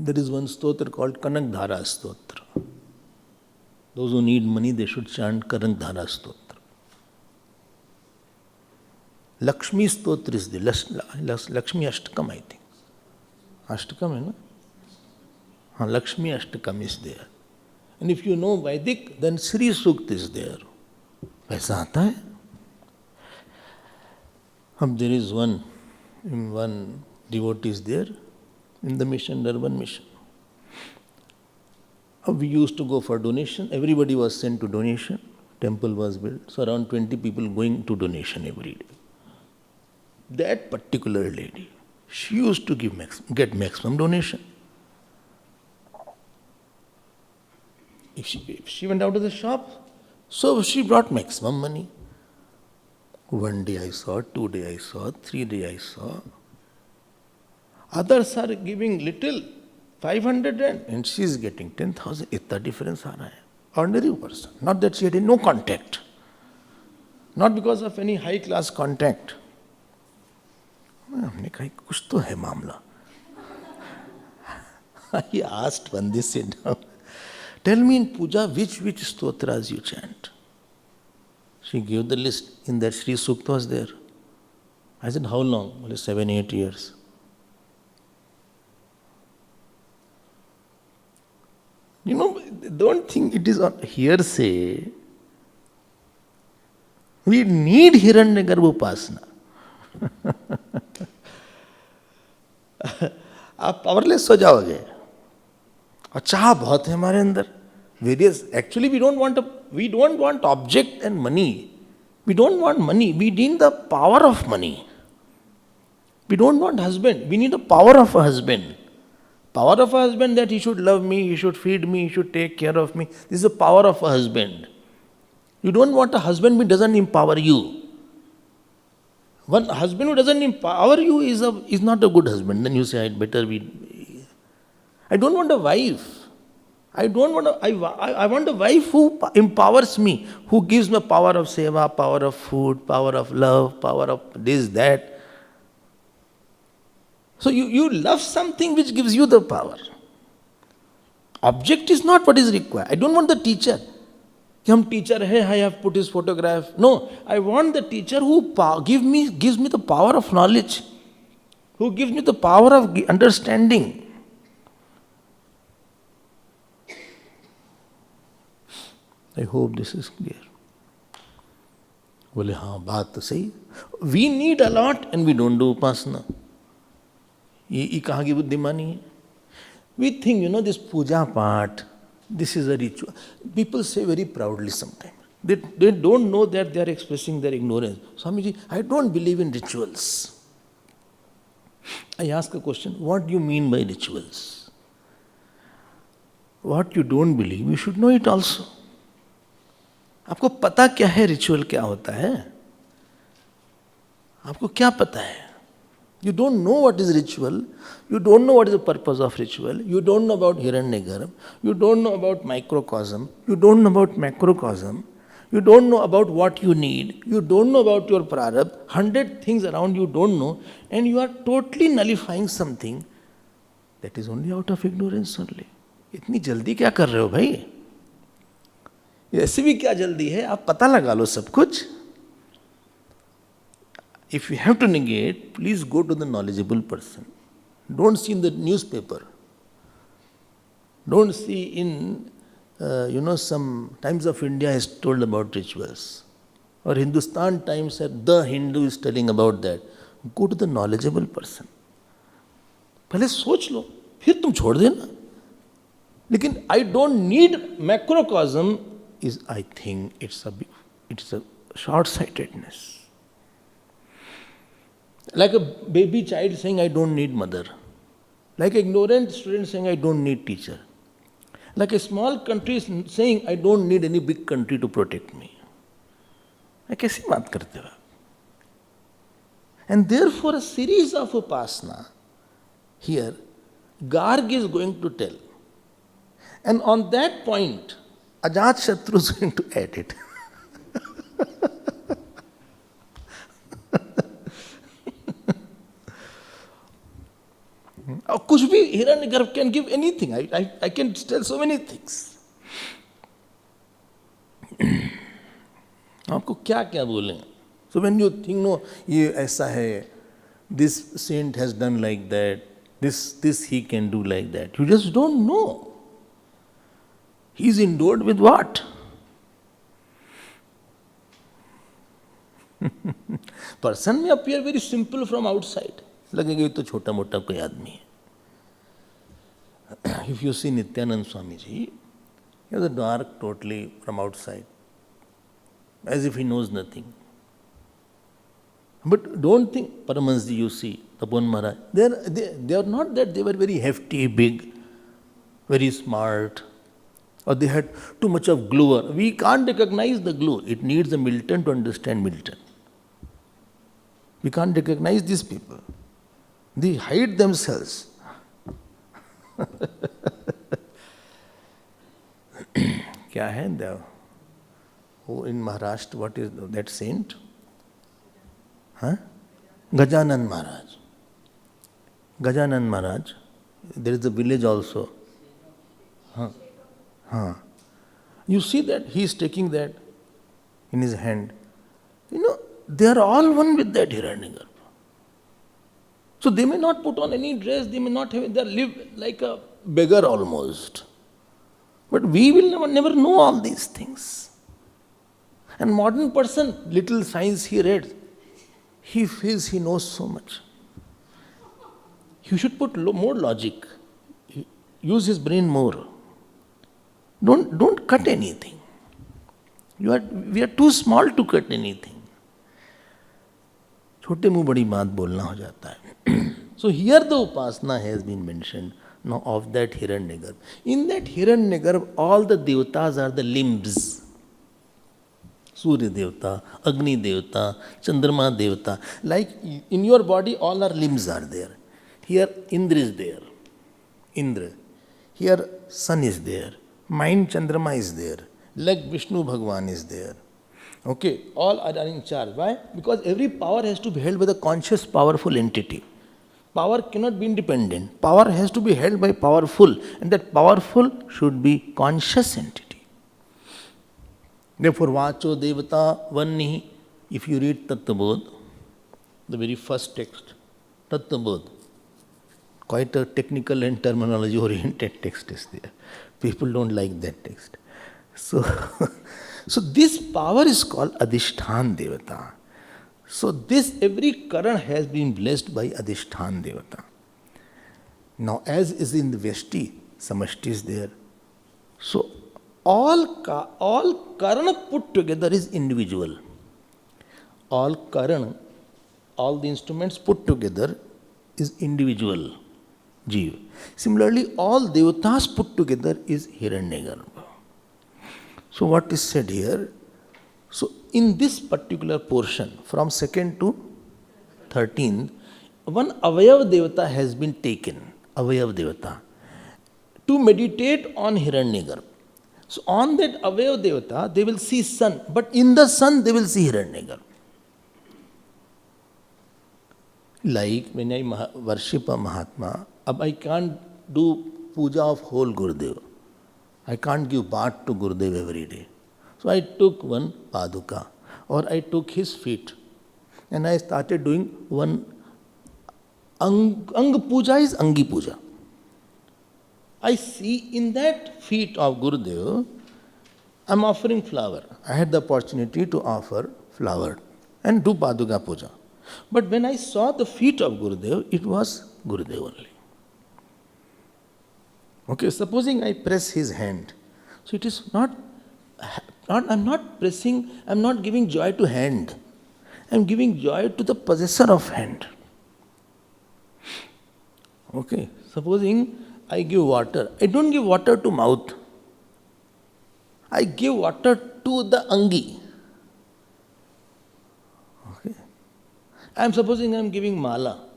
There is one stotra called Kanak Dhara Stotra. Those who need money, they should chant Kanak Dhara Stotra. Lakshmi Stotra is the Lakshmi Ashtakam, I think. Ashtakam, है ना? हाँ, Lakshmi Ashtakam is there. And if you know Vedic, then Sri Sukta is there. वैसा आता है. अब there is one devotee is there in the mission, urban mission. We used to go for donation. Everybody was sent to donation. Temple was built. So around 20 people going to donation every day. That particular lady, she used to get maximum donation. If she went out of the shop, so she brought maximum money. One day I saw, 2 days I saw, 3 days I saw. Others are giving little, 500 and she is getting 10,000. Itna difference aa raha hai. Ordinary person. Not that she had no contact. Not because of any high class contact. हमने कहा कुछ तो है मामला. I asked one this sit down. Tell me in puja which stotras you chant. She gave the list. In that Sri Sukta was there. I said, how long? Well, 7-8 years. You know, don't think it is on hearsay. We need Hiranyagarbha upasana. आप powerless हो जाओगे. और चाह बहुत है हमारे अंदर. Various, actually we don't want object and money. We don't want money. We need the power of money. We don't want husband. We need the power of a husband. Power of a husband that he should love me, he should feed me, he should take care of me. This is the power of a husband. You don't want a husband who doesn't empower you. One husband who doesn't empower you is not a good husband. Then you say, I don't want a wife. I want a wife who empowers me, who gives me power of seva, power of food, power of love, power of this, that. So you love something which gives you the power. Object is not what is required. I don't want the teacher. Hum teacher hai, I have put his photograph. No, I want the teacher who gives me the power of knowledge, who gives me the power of understanding. I hope this is clear. बोले हाँ बात तो सही. We need a lot and we don't do upasana. ये कहाँ की बुद्धिमानी है? We think, this puja part, this is a ritual. People say very proudly sometimes. They don't know that they are expressing their ignorance. Swamiji, I don't believe in rituals. I ask a question, what do you mean by rituals? What you don't believe, you should know it also. आपको पता क्या है ritual क्या होता है? आपको क्या पता है? You don't know what is ritual. You don't know what is the purpose of ritual. You don't know about Hiranyagarbha. You don't know about microcosm. You don't know about macrocosm. You don't know about what you need. You don't know about your prarabdha. 100 things around you don't know. And you are totally nullifying something that is only out of ignorance only. इतनी जल्दी क्या कर रहे हो भाई? ऐसे भी क्या जल्दी है? आप पता लगा लो सब कुछ. If you have to negate, please go to the knowledgeable person. Don't see in the newspaper. Don't see in, some Times of India has told about rituals. Or Hindustan Times, the Hindu is telling about that. Go to the knowledgeable person. पहले सोच लो, फिर तुम छोड़ देना. लेकिन I don't need macrocosm is, I think, it's a short-sightedness. Like a baby child saying, I don't need mother. Like an ignorant student saying, I don't need teacher. Like a small country saying, I don't need any big country to protect me. कैसी बात करते हो? And therefore a series of upasana here, Garg is going to tell. And on that point, Ajatashatru is going to add it. और कुछ भी हिरण्यगर्भ can give anything. I can tell so many things. आपको क्या क्या बोलें? So when you think, no, ये ऐसा है, this saint has done like that, this he can do like that. You just don't know. He is endowed with what? Person may appear very simple from outside. लगेगा ये तो छोटा मोटा कोई आदमी है. If you see Nityanand Swami ji, he was dark totally from outside, as if he knows nothing. But don't think, Paramahansa ji, you see, Tapan Maharaj, they are not that they were very hefty, big, very smart, or they had too much of glow. We can't recognize the glow. It needs a Milton to understand Milton. We can't recognize these people. They hide themselves. क्या है देव? Oh, in Maharashtra, what is that saint? Huh? Gajanan Maharaj. Gajanan Maharaj. There is a village also. Huh? Huh. You see that he is taking that in his hand. You know, they are all one with that Hiranyagarbha. So they may not put on any dress, they may not have, they live like a beggar almost. But we will never know all these things. And modern person, little science he read, he feels he knows so much. You should put more logic. Use his brain more. Don't cut anything. We are too small to cut anything. छोटे मुंह बड़ी बात बोलना हो जाता है. So here the upasana has been mentioned now of that Hiranyagarbha. In that Hiranyagarbha, all the devatas are the limbs. Surya Devata, Agni Devata, Chandrama Devata. Like in your body, all our limbs are there. Here Indra is there. Indra. Here sun is there. Mind Chandrama is there. Leg Vishnu Bhagwan is there. Okay, all are in charge. Why? Because every power has to be held by the conscious, powerful entity. Power cannot be independent. Power has to be held by powerful, and that powerful should be conscious entity. Therefore, Vacho Devata Vanni, if you read Tattvabodh, the very first text, Tattvabodh, quite a technical and terminology oriented text is there. People don't like that text. So this power is called Adhishthan Devata. So this every Karan has been blessed by Adhishthan Devata. Now as is in the Vyashti, Samashti is there. So all Karana put together is individual. All Karana, all the instruments put together is individual Jeev. Similarly, all Devatas put together is Hiranyagarbha. So what is said here? So in this particular portion, from 2nd to 13th, one Avayav Devata has been taken, Avayav Devata, to meditate on Hiranyagarbha. So on that Avayav Devata, they will see sun, but in the sun they will see Hiranyagarbha. Like when I worship a Mahatma, I can't do puja of whole Gurudev. I can't give bath to Gurudev every day. So I took one paduka, or I took his feet, and I started doing one Ang puja is Angi puja. I see in that feet of Gurudev, I am offering flower. I had the opportunity to offer flower and do paduka puja. But when I saw the feet of Gurudev, it was Gurudev only. Okay, supposing I press his hand. So it is not I'm not pressing, I'm not giving joy to hand. I'm giving joy to the possessor of hand. Okay, supposing I give water. I don't give water to mouth. I give water to the Angi. Okay. I'm supposing I'm giving mala.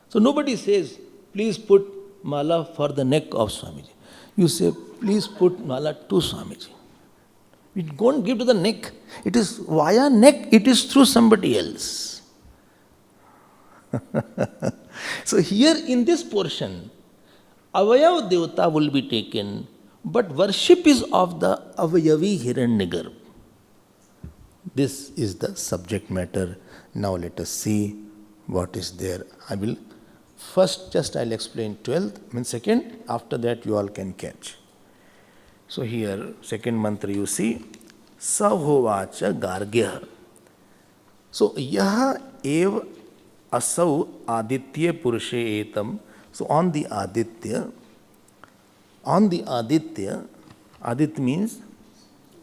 So nobody says, please put mala for the neck of Swamiji. You say, please put mala to Swamiji. We don't give to the neck. It is via neck, it is through somebody else. So here in this portion, Avayav Devata will be taken, but worship is of the Avayavi Hiranyagarbha. This is the subject matter. Now let us see what is there. I will first I'll explain 12th, second, after that you all can catch. So here, second mantra you see, Sahovacha Gargya. So Yaha Ev Asau Aditya Purushe Etam. So on the Aditya, Adit means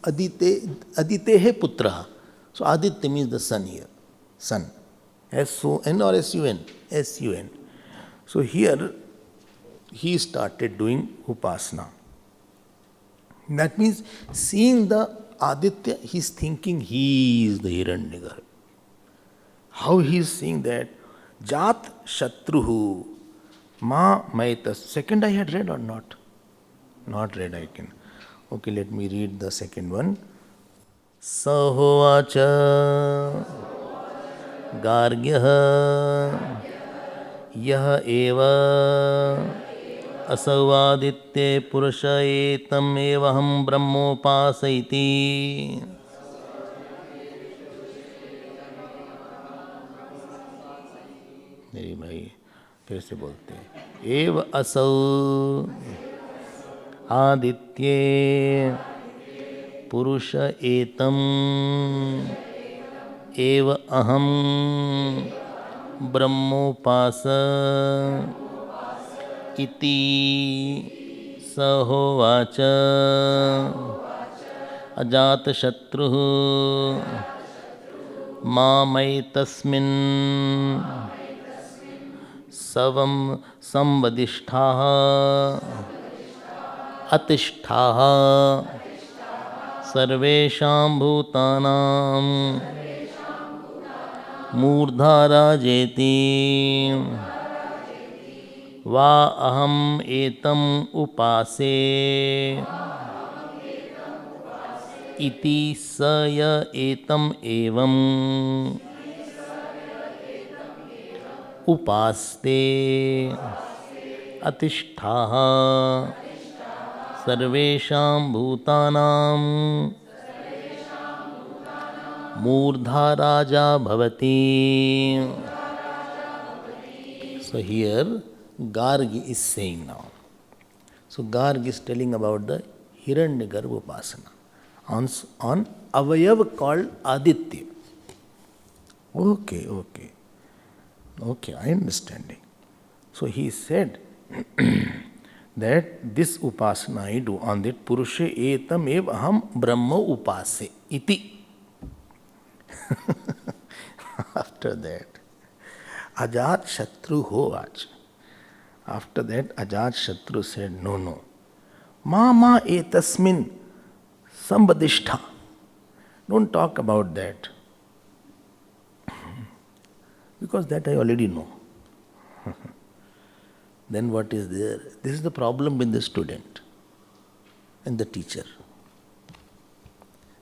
Aditehe Putra. So Aditya means the sun here, sun. S-O-N or S-U-N? S-U-N. So here he started doing Upasana. That means seeing the Aditya, he is thinking he is the Hiranyagarbha. How he is seeing that? Jat Shatruhu Ma Maitas. Second I had read or not? Not read, I can. Okay, let me read the second one. Sahovacha Gargyaha Yah Eva Asavaditye Purusha Etam Evaham Brahmopasaiti. मेरी भाई फिर से बोलते हैं एव असौ आदित्ये पुरुष एतम एव अहम ब्रह्मोपास इति सहोवाच अजातशत्रुः मामैतस्मिन् सवं संवदिष्ठाः अतिष्ठाः सर्वेषां भूतानां मूर्धाराजेति वा अहम् एतम् उपासे इति स य एतम् एवम् उपास्ते अतिष्ठाः सर्वेषां भूतानां मूर्धा राजा भवति. So here Garg is saying now. So Garg is telling about the Hiranyagarbha Upasana on Avayav called Aditya. Okay, I understanding. So he said that this upasana I do on that Purushe etam ev aham brahma upase iti. After that, Ajat Shatru Hovach. After that, Ajat Shatru said, no. Ma etasmin sambadishtha. Don't talk about that. Because that I already know. Then what is there? This is the problem with the student and the teacher.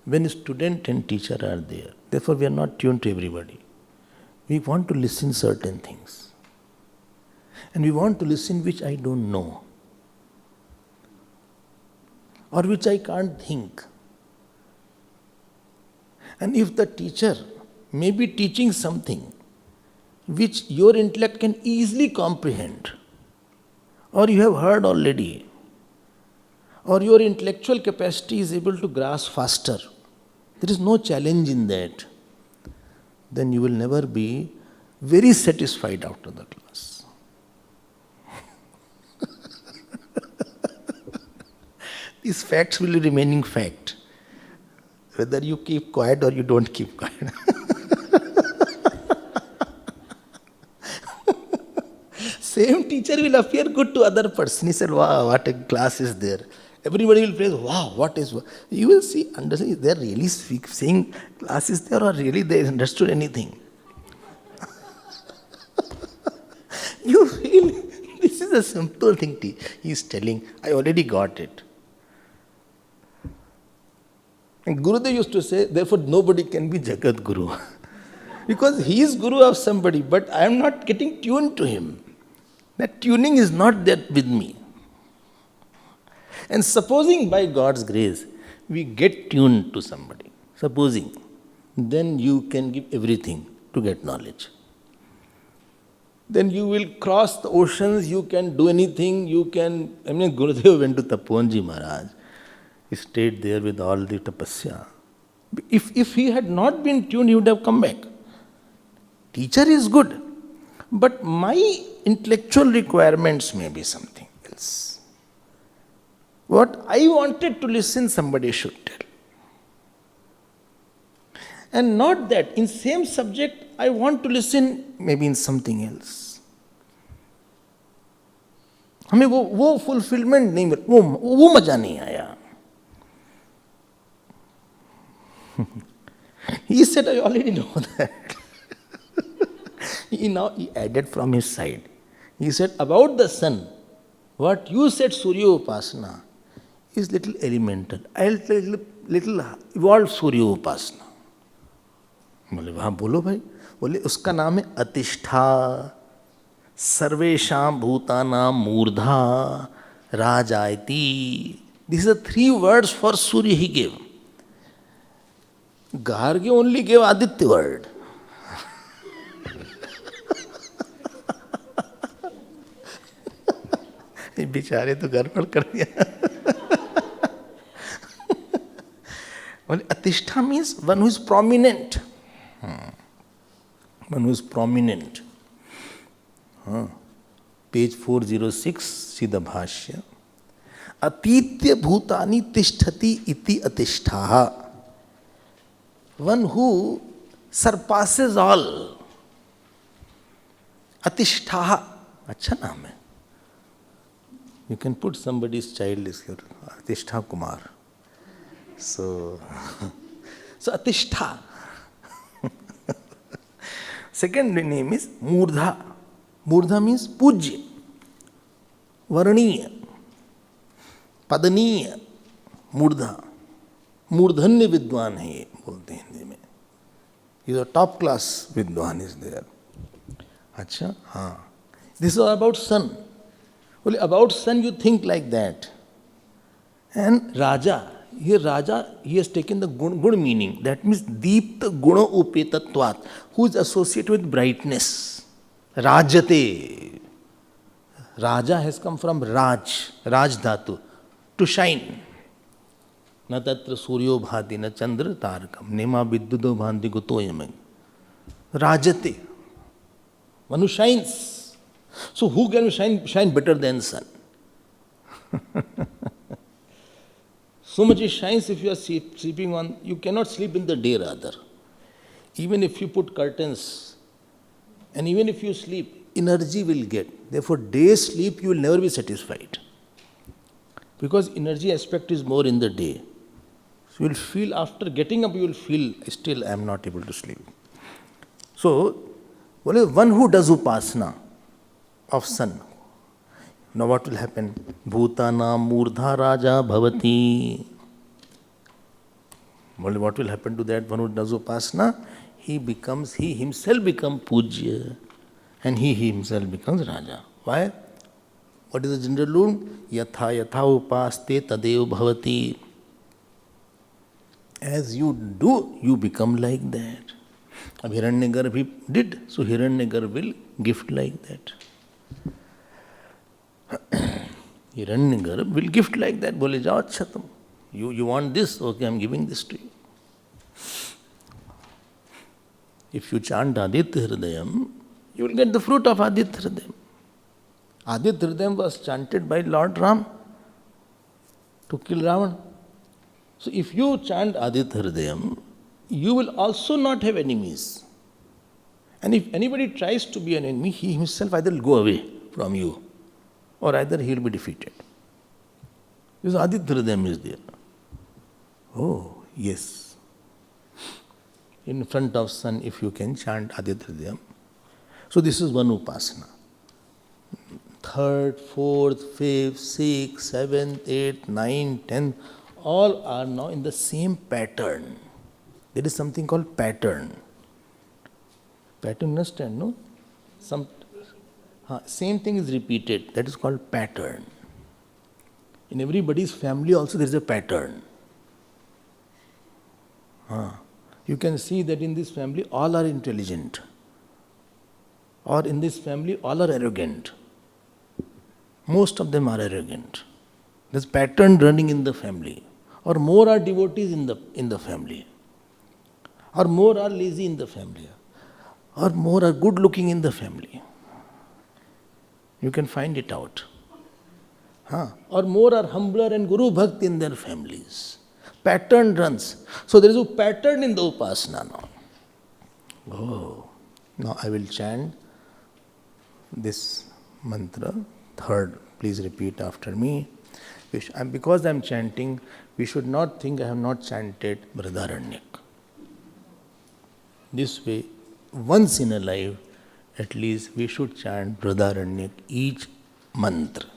When student and teacher are there, therefore we are not tuned to everybody. We want to listen certain things. And we want to listen which I don't know. Or which I can't think. And if the teacher may be teaching something which your intellect can easily comprehend, or you have heard already, or your intellectual capacity is able to grasp faster, there is no challenge in that, then you will never be very satisfied after the class. These facts will be remaining fact, whether you keep quiet or you don't keep quiet. Same teacher will appear good to other person. He said, wow, what a class is there. Everybody will praise, wow, what is... You will see, understand, is they really saying class is there or really they understood anything? You feel, this is a simple thing he is telling. I already got it. And Gurudev used to say, therefore nobody can be Jagat Guru. Because he is Guru of somebody, but I am not getting tuned to him. That tuning is not there with me. And supposing by God's grace we get tuned to somebody, supposing, then you can give everything to get knowledge. Then you will cross the oceans, you can do anything, Gurudev went to Taponji Maharaj. He stayed there with all the tapasya. If he had not been tuned, he would have come back. Teacher is good, but my intellectual requirements may be something else. What I wanted to listen, somebody should tell. And not that, in same subject, I want to listen maybe in something else. हमें वो fulfillment नहीं मिल, वो मजा नहीं आया. He said, I already know that. He added from his side. He said, about the sun, what you said Surya Upasana is little elemental. I'll tell little evolved Surya Upasana. बोले वहाँ बोलो भाई. बोले उसका नाम है अतिष्ठा, सर्वेशाम भूतानां मूर्धा राजायति. These are 3 words for Surya he gave. Gargi only gave Aditya word. बेचारे तो गड़बड़ कर दिया. Atishtha means one who is prominent. One who is prominent. Page 406, see the bhashya. Atitya bhutani tishtati iti atishtaha. One who surpasses all. Atishtaha. अच्छा नाम है. You can put somebody's child is here. Atishtha Kumar. So Atishtha. Second name is Murdha. Murdha means Pujya, Varaniya, Padaniya, Murdha. मूर्धन्य विद्वान है ये बोलते हैं हिंदी में. ये तो टॉप क्लास विद्वान इज देयर. अच्छा हाँ. This is about sun. बोले about sun you think like that. And raja, ये राजा ही हैज टेकन द गुण मीनिंग. दैट मीन्स दीप्त गुण उपेतत्वात्, who is associated with brightness. राजते, राजा हैज कम फ्रॉम राज धातु, टू शाइन. न तत्र सूर्यो भाति न चंद्र तारकम नेमा विद्युतो भांति गुतोयम. राजते, one who shines. So who can shine better than sun? So much it shines. If you are sleeping on, you cannot sleep in the day rather. Even if you put curtains, and even if you sleep, energy will get. Therefore, day sleep you will never be satisfied, because energy aspect is more in the day. So you will feel after getting up, you will feel still I am not able to sleep. So, one who does upasana of sun, now what will happen? Bhutanam murdha raja bhavati. What will happen to that one who does upasana? He himself becomes pujya, and he himself becomes raja. Why? What is the general rule? Yatha upaste tadev bhavati. As you do, you become like that. Ab Hiranyagarbh he did, so Hiranyagarbh will gift like that. Hiranyagarbh will gift like that. Bole jao अच्छा तुम. You want this? Okay, I am giving this to you. If you chant Aditya Hridayam, you will get the fruit of Aditya Hridayam. Aditya Hridayam was chanted by Lord Ram to kill Ravana. So if you chant Aditya Hridayam, you will also not have enemies. And if anybody tries to be an enemy, he himself either will go away from you, or either he will be defeated. Because Aditya Hridayam is there. Oh, yes. In front of sun, if you can chant Aditya Hridayam. So this is one upasana. 3rd, 4th, 5th, 6th, 7th, 8th, 9th, 10th, all are now in the same pattern. There is something called pattern. Pattern, understand, no? Same thing is repeated. That is called pattern. In everybody's family also there is a pattern. You can see that in this family all are intelligent. Or in this family all are arrogant. Most of them are arrogant. There's pattern running in the family. Or more are devotees in the family. Or more are lazy in the family. Or more are good looking in the family. You can find it out. Or more are humbler and Guru Bhakt in their families. Pattern runs. So there is a pattern in the Upasana now. Now I will chant this mantra, third. Please repeat after me. Because I am chanting, we should not think I have not chanted Brihadaranyak. This way, once in a life, at least we should chant Brihadaranyak, each mantra.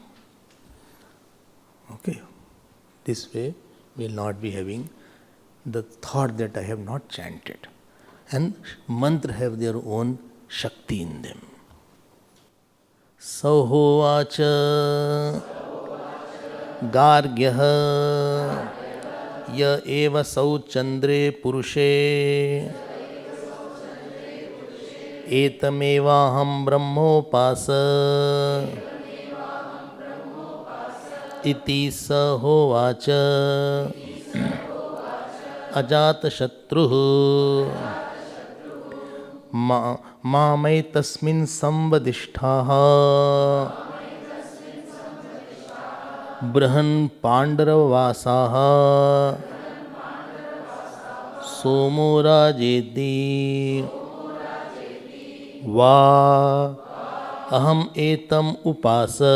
Okay? This way, we will not be having the thought that I have not chanted. And mantra have their own Shakti in them. Sauhovacha Gargyaha Ya eva sau chandre purushe etamevaham brahmopasa iti sahovacha ajata shatruh mamai tasmin samvadishtaha Brahan Pandaravasaha Somo Rajeti Va Aham Etam Upasa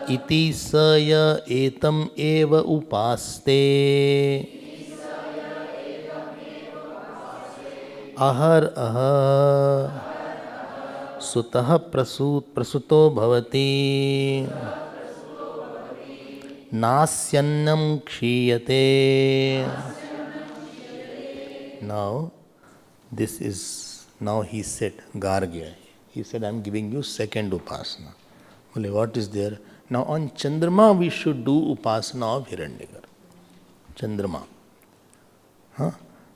Iti Saya Etam Eva Upaste Ahar Aha Sutah prasuto bhavati Nasyannam kshiyate. Now, now he said, Gargya. He said, I am giving you second upasana. Well, what is there? Now on Chandrama we should do upasana of Hiranyagar. Chandrama.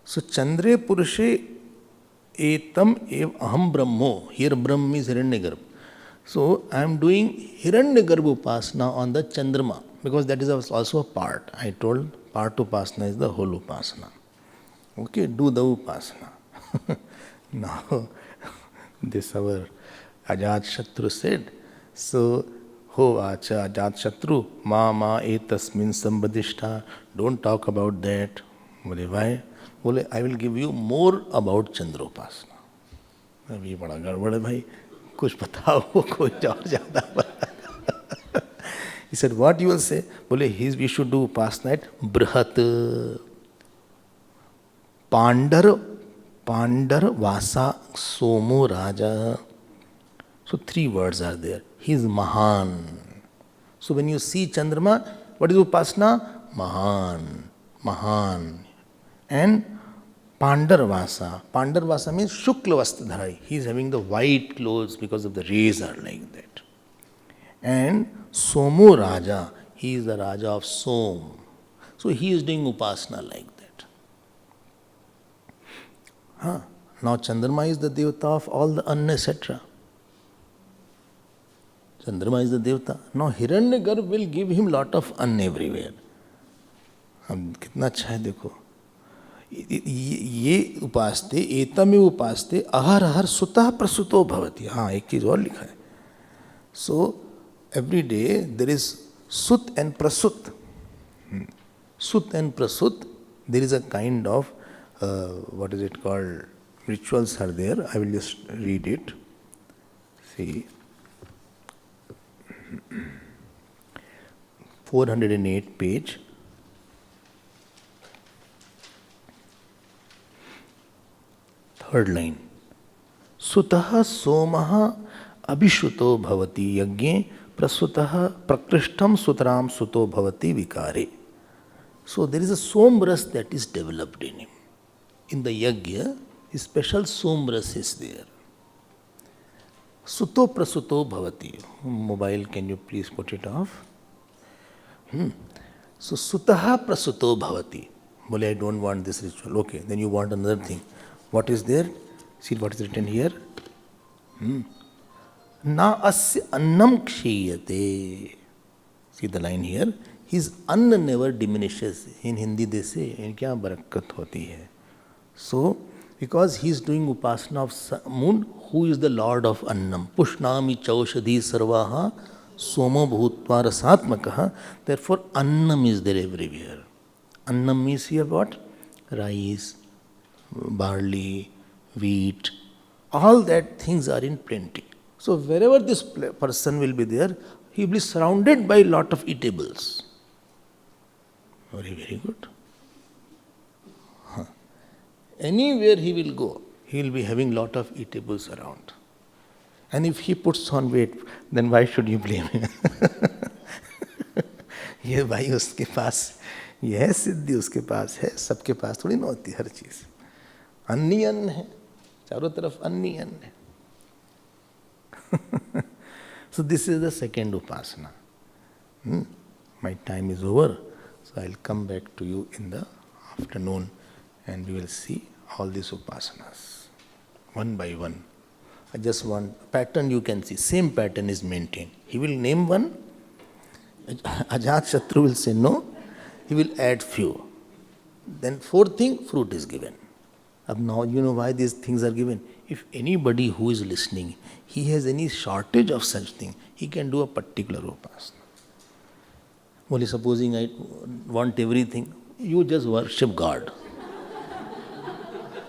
So Chandre Purushe Etam ev aham brahmo. Here Brahm is Hiranyagarbha. So I am doing Hiranyagarbha upasana on the Chandrama because that is also a part. I told part upasana is the whole upasana. Okay, do the upasana. Now, this our Ajat Shatru said. So, Hovacha Ajat Shatru ma etasmin sambadishta. Don't talk about that. Why? बोले I will give you more about Chandropasana. अभी बड़ा गड़बड़ है भाई, कुछ बताओ, कोई और ज़्यादा बता. He said, what you will say? बोले we should do upasana at Brihat Pandar Vasa Somo Raja. So 3 words are there. He is Mahan. So when you see Chandrama, what is upasana? Mahan. And Pandarvasa. Pandarvasa means Shukla Vastadhari. He is having the white clothes because of the rays are like that. And Somo Raja. He is the Raja of Som. So he is doing upasana like that. Now Chandrama is the Devata of all the Anna, etc. Chandrama is the Devata. Now Hiranyagarbha will give him lot of Anna everywhere. अब कितना अच्छा है देखो. ये उपासते एतमेव उपासते अहर अहर सुतः प्रसुतो भवति. एक चीज और लिखा है. So every day there is sut and prasut. Sut and Prasut, there is a kind of what is it called, rituals are there. I will just read it. See, 408 page. Third line. Sutah somaha abhishuto bhavati yajñe prasutah prakrishtam sutram suto bhavati vikare. So there is a somras that is developed in him. In the yajna, a special somras is there. Suto prasuto bhavati. Mobile, can you please put it off? So sutaha prasuto bhavati. Bole, I don't want this ritual. Okay, then you want another thing. What is there? See what is written here? Na asya annam kshiyate. See the line here. His anna never diminishes. In Hindi they say, in kya barakat hoti hai. So, because he is doing upasana of moon, who is the Lord of Annam? Pushnami chaushadhi sarvaha soma bhutva rasatmakaha. Therefore, Annam is there everywhere. Annam means here what? Rice, barley, wheat, all that things are in plenty. So, wherever this person will be there, he will be surrounded by lot of eatables. Very, very good. Anywhere he will go, he will be having lot of eatables around. And if he puts on weight, then why should you blame him? ये भाई उसके पास ये है सिद्धि, उसके पास है, सबके पास थोड़ी ना होती हर चीज. अन्न ही अन्न है, चारों तरफ अन्न ही अन्न है. So this is the second upasana. My time is over, so I'll come back to you in the afternoon. And we will see all these upasanas, one by one. I just want pattern you can see. Same pattern is maintained. He will name one. Ajat Shatru will say no. He will add few. Then fourth thing, fruit is given. Now you know why these things are given. If anybody who is listening, he has any shortage of such thing, he can do a particular upasana. Only supposing I want everything, you just worship God.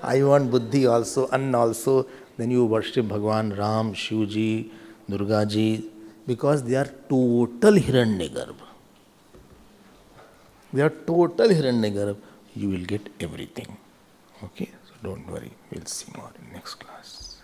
I want buddhi also, anna also. Then you worship Bhagwan Ram, Shivji, Durgaji, because they are total Hiranyagarbha. They are total Hiranyagarbha. You will get everything. Okay? So don't worry. We'll see more in next class.